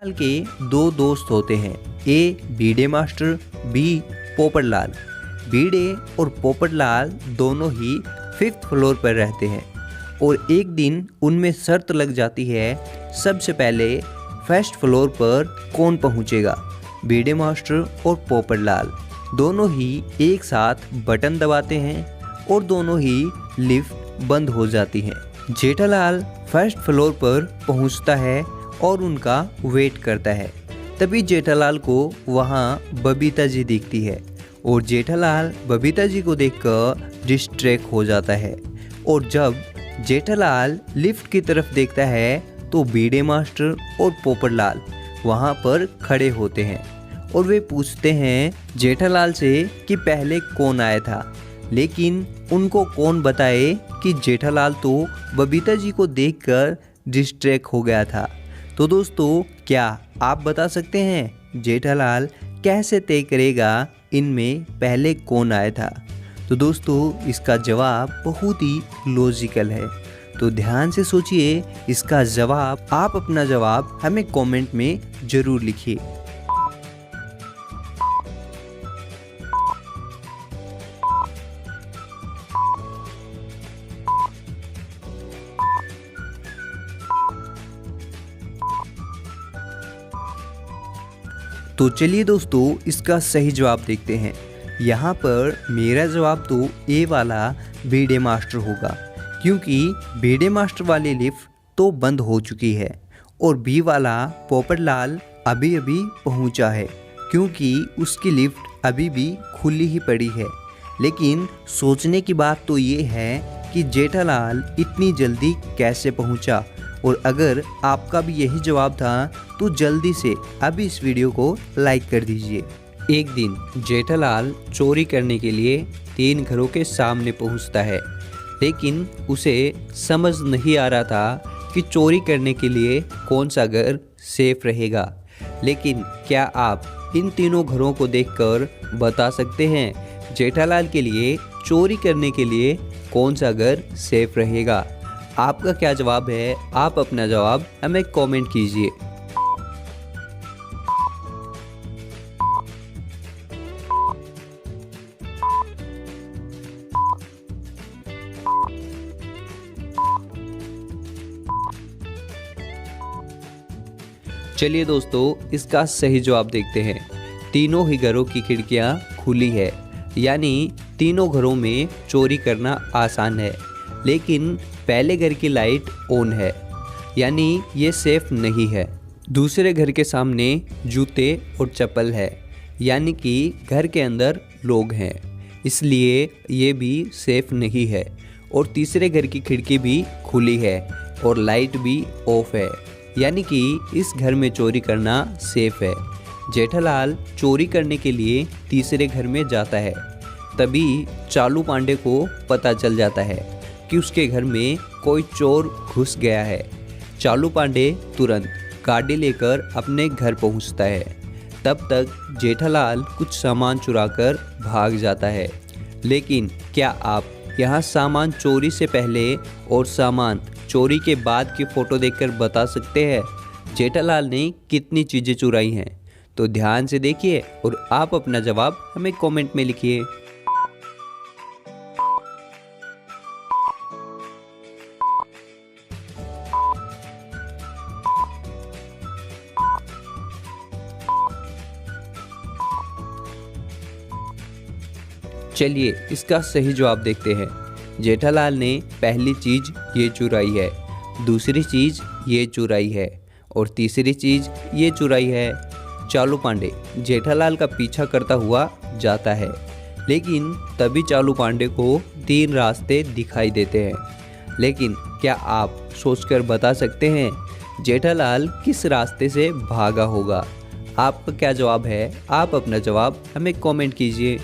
लाल के दो दोस्त होते हैं, ए बीडे मास्टर, बी पोपटलाल। बीडे और पोपटलाल दोनों ही 5th फ्लोर पर रहते हैं और एक दिन उनमें शर्त लग जाती है, सबसे पहले 1st फ्लोर पर कौन पहुंचेगा। बीडे मास्टर और पोपटलाल दोनों ही एक साथ बटन दबाते हैं और दोनों ही लिफ्ट बंद हो जाती है। जेठालाल 1st फ्लोर पर पहुंचता है और उनका वेट करता है। तभी जेठालाल को वहाँ बबीता जी दिखती है और जेठालाल बबीता जी को देखकर डिस्ट्रैक्ट हो जाता है। और जब जेठालाल लिफ्ट की तरफ देखता है तो बीडे मास्टर और पोपटलाल वहाँ पर खड़े होते हैं और वे पूछते हैं जेठालाल से कि पहले कौन आया था, लेकिन उनको कौन बताए कि जेठालाल तो बबीता जी को देखकर डिस्ट्रैक्ट हो गया था। तो दोस्तों, क्या आप बता सकते हैं जेठालाल कैसे तय करेगा इनमें पहले कौन आया था। तो दोस्तों, इसका जवाब बहुत ही लॉजिकल है, तो ध्यान से सोचिए इसका जवाब। आप अपना जवाब हमें कमेंट में ज़रूर लिखिए। तो चलिए दोस्तों, इसका सही जवाब देखते हैं। यहाँ पर मेरा जवाब तो ए वाला बीडे मास्टर होगा, क्योंकि बीडे मास्टर वाली लिफ्ट तो बंद हो चुकी है और बी वाला पोपटलाल अभी अभी पहुँचा है, क्योंकि उसकी लिफ्ट अभी भी खुली ही पड़ी है। लेकिन सोचने की बात तो ये है कि जेठालाल इतनी जल्दी कैसे पहुँचा। और अगर आपका भी यही जवाब था तो जल्दी से अभी इस वीडियो को लाइक कर दीजिए। एक दिन जेठालाल चोरी करने के लिए 3 घरों के सामने पहुंचता है, लेकिन उसे समझ नहीं आ रहा था कि चोरी करने के लिए कौन सा घर सेफ रहेगा। लेकिन क्या आप इन तीनों घरों को देखकर बता सकते हैं जेठालाल के लिए चोरी करने के लिए कौन सा घर सेफ रहेगा। आपका क्या जवाब है, आप अपना जवाब हमें कमेंट कीजिए। चलिए दोस्तों, इसका सही जवाब देखते हैं। तीनों ही घरों की खिड़कियां खुली है, यानी तीनों घरों में चोरी करना आसान है। लेकिन पहले घर की लाइट ऑन है, यानी ये सेफ नहीं है। दूसरे घर के सामने जूते और चप्पल है, यानी कि घर के अंदर लोग हैं, इसलिए ये भी सेफ नहीं है। और तीसरे घर की खिड़की भी खुली है और लाइट भी ऑफ है, यानी कि इस घर में चोरी करना सेफ है। जेठालाल चोरी करने के लिए तीसरे घर में जाता है। तभी चालू पांडे को पता चल जाता है कि उसके घर में कोई चोर घुस गया है। चालू पांडे तुरंत गाड़ी लेकर अपने घर पहुंचता है। तब तक जेठालाल कुछ सामान चुराकर भाग जाता है। लेकिन क्या आप यहां सामान चोरी से पहले और सामान चोरी के बाद की फ़ोटो देखकर बता सकते हैं जेठालाल ने कितनी चीज़ें चुराई हैं। तो ध्यान से देखिए और आप अपना जवाब हमें कमेंट में लिखिए। चलिए इसका सही जवाब देखते हैं। जेठालाल ने पहली चीज़ ये चुराई है, दूसरी चीज़ ये चुराई है और तीसरी चीज़ ये चुराई है। चालू पांडे जेठालाल का पीछा करता हुआ जाता है, लेकिन तभी चालू पांडे को 3 रास्ते दिखाई देते हैं। लेकिन क्या आप सोचकर बता सकते हैं जेठालाल किस रास्ते से भागा होगा। आपका क्या जवाब है, आप अपना जवाब हमें कमेंट कीजिए।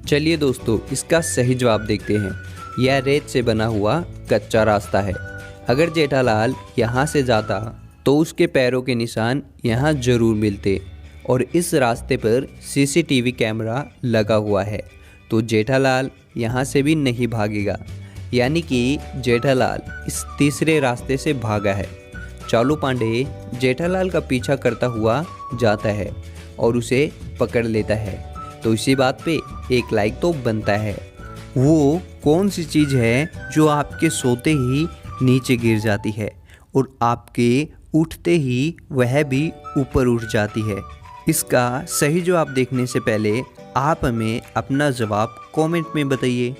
चलिए दोस्तों, इसका सही जवाब देखते हैं। यह रेत से बना हुआ कच्चा रास्ता है। अगर जेठालाल यहाँ से जाता तो तो उसके पैरों के निशान यहाँ ज़रूर मिलते और इस रास्ते पर सीसीटीवी कैमरा लगा हुआ है, तो जेठालाल यहाँ से भी नहीं भागेगा। यानी कि जेठालाल इस तीसरे रास्ते से भागा है। चालू पांडे जेठालाल का पीछा करता हुआ जाता है और उसे पकड़ लेता है। तो इसी बात पे एक लाइक तो बनता है। वो कौन सी चीज़ है जो आपके सोते ही नीचे गिर जाती है और आपके उठते ही वह भी ऊपर उठ जाती है? इसका सही जवाब देखने से पहले आप हमें अपना जवाब कमेंट में बताइए।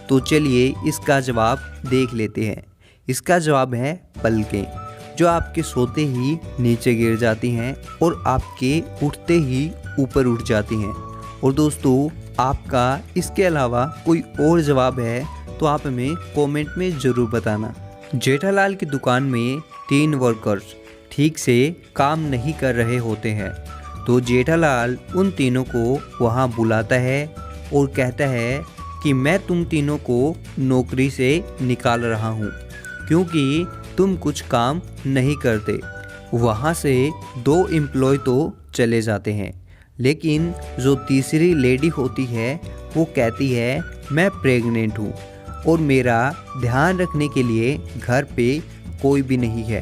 तो चलिए इसका जवाब देख लेते हैं। इसका जवाब है पलकें, जो आपके सोते ही नीचे गिर जाती हैं और आपके उठते ही ऊपर उठ जाती हैं। और दोस्तों, आपका इसके अलावा कोई और जवाब है तो आप हमें कमेंट में ज़रूर बताना। जेठालाल की दुकान में 3 वर्कर्स ठीक से काम नहीं कर रहे होते हैं, तो जेठालाल उन तीनों को वहाँ बुलाता है और कहता है कि मैं तुम तीनों को नौकरी से निकाल रहा हूँ क्योंकि तुम कुछ काम नहीं करते। वहाँ से 2 एम्प्लॉय तो चले जाते हैं, लेकिन जो तीसरी लेडी होती है वो कहती है मैं प्रेग्नेंट हूँ और मेरा ध्यान रखने के लिए घर पे कोई भी नहीं है,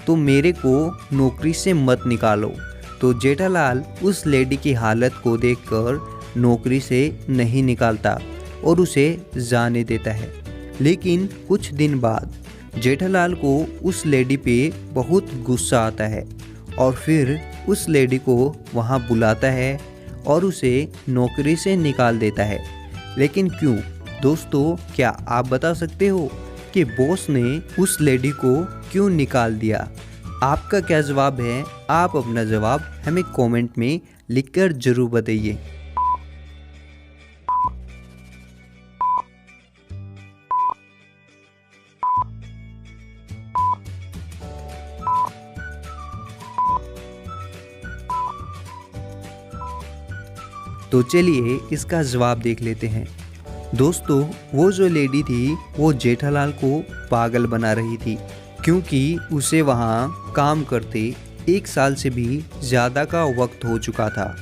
तो मेरे को नौकरी से मत निकालो। तो जेठालाल उस लेडी की हालत को देखकर नौकरी से नहीं निकालता और उसे जाने देता है। लेकिन कुछ दिन बाद जेठालाल को उस लेडी पे बहुत गुस्सा आता है और फिर उस लेडी को वहाँ बुलाता है और उसे नौकरी से निकाल देता है। लेकिन क्यों दोस्तों, क्या आप बता सकते हो कि बॉस ने उस लेडी को क्यों निकाल दिया? आपका क्या जवाब है? आप अपना जवाब हमें कमेंट में लिखकर ज़रूर बताइए। तो चलिए इसका जवाब देख लेते हैं। दोस्तों, वो जो लेडी थी वो जेठालाल को पागल बना रही थी, क्योंकि उसे वहाँ काम करते 1 साल से भी ज़्यादा का वक्त हो चुका था।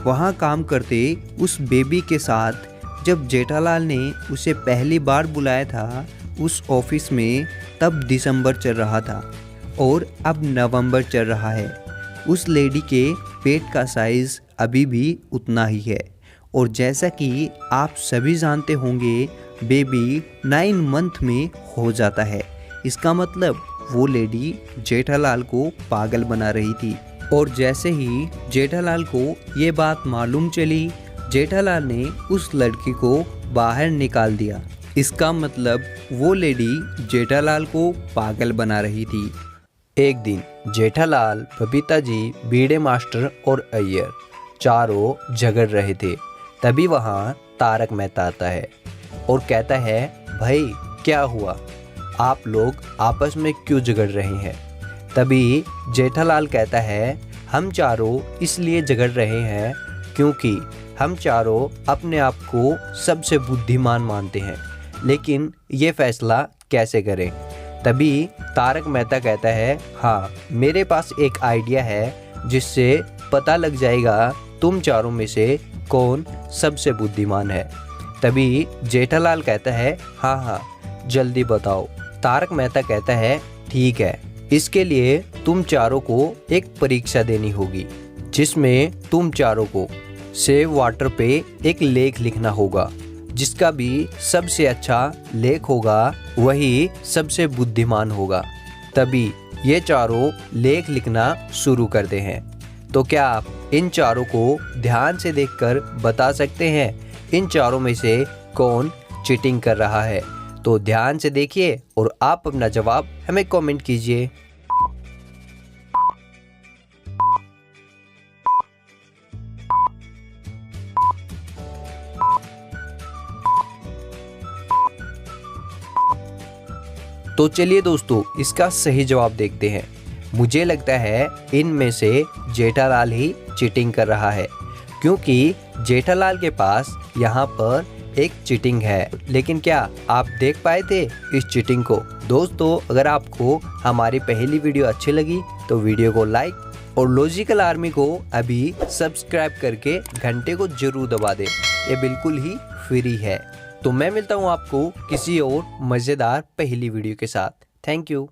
वहाँ काम करते उस बेबी के साथ जब जेठालाल ने उसे पहली बार बुलाया था उस ऑफिस में, तब दिसंबर चल रहा था और अब नवंबर चल रहा है। उस लेडी के पेट का साइज़ अभी भी उतना ही है और जैसा कि आप सभी जानते होंगे, बेबी 9 मंथ में हो जाता है। इसका मतलब वो लेडी जेठालाल को पागल बना रही थी और जैसे ही जेठालाल को ये बात मालूम चली, जेठालाल ने उस लड़की को बाहर निकाल दिया। इसका मतलब वो लेडी जेठालाल को पागल बना रही थी। एक दिन जेठालाल, बबीता जी, बीड़े मास्टर और अय्यर चारों झगड़ रहे थे। तभी वहाँ तारक मेहता आता है और कहता है, भाई क्या हुआ, आप लोग आपस में क्यों झगड़ रहे हैं? तभी जेठालाल कहता है, हम चारों इसलिए झगड़ रहे हैं क्योंकि हम चारों अपने आप को सबसे बुद्धिमान मानते हैं, लेकिन ये फैसला कैसे करें? तभी तारक मेहता कहता है, हाँ मेरे पास एक आइडिया है जिससे पता लग जाएगा तुम चारों में से कौन सबसे बुद्धिमान है। तभी जेठालाल कहता है, हाँ जल्दी बताओ। तारक मेहता कहता है, ठीक है, इसके लिए तुम चारों को एक परीक्षा देनी होगी जिसमें तुम चारों को सेव वाटर पे एक लेख लिखना होगा। जिसका भी सबसे अच्छा लेख होगा वही सबसे बुद्धिमान होगा। तभी ये चारों लेख लिखना शुरू करते हैं। तो क्या आप इन चारों को ध्यान से देखकर बता सकते हैं इन चारों में से कौन चीटिंग कर रहा है? तो ध्यान से देखिए और आप अपना जवाब हमें कमेंट कीजिए। तो चलिए दोस्तों, इसका सही जवाब देखते हैं। मुझे लगता है इनमें से जेठालाल ही चीटिंग कर रहा है, क्योंकि जेठालाल के पास यहाँ पर एक चीटिंग है। लेकिन क्या आप देख पाए थे इस चीटिंग को? दोस्तों, अगर आपको हमारी पहली वीडियो अच्छी लगी तो वीडियो को लाइक और लॉजिकल आर्मी को अभी सब्सक्राइब करके घंटे को जरूर दबा दे। ये बिल्कुल ही फ्री है। तो मैं मिलता हूँ आपको किसी और मज़ेदार पहली वीडियो के साथ। Thank you.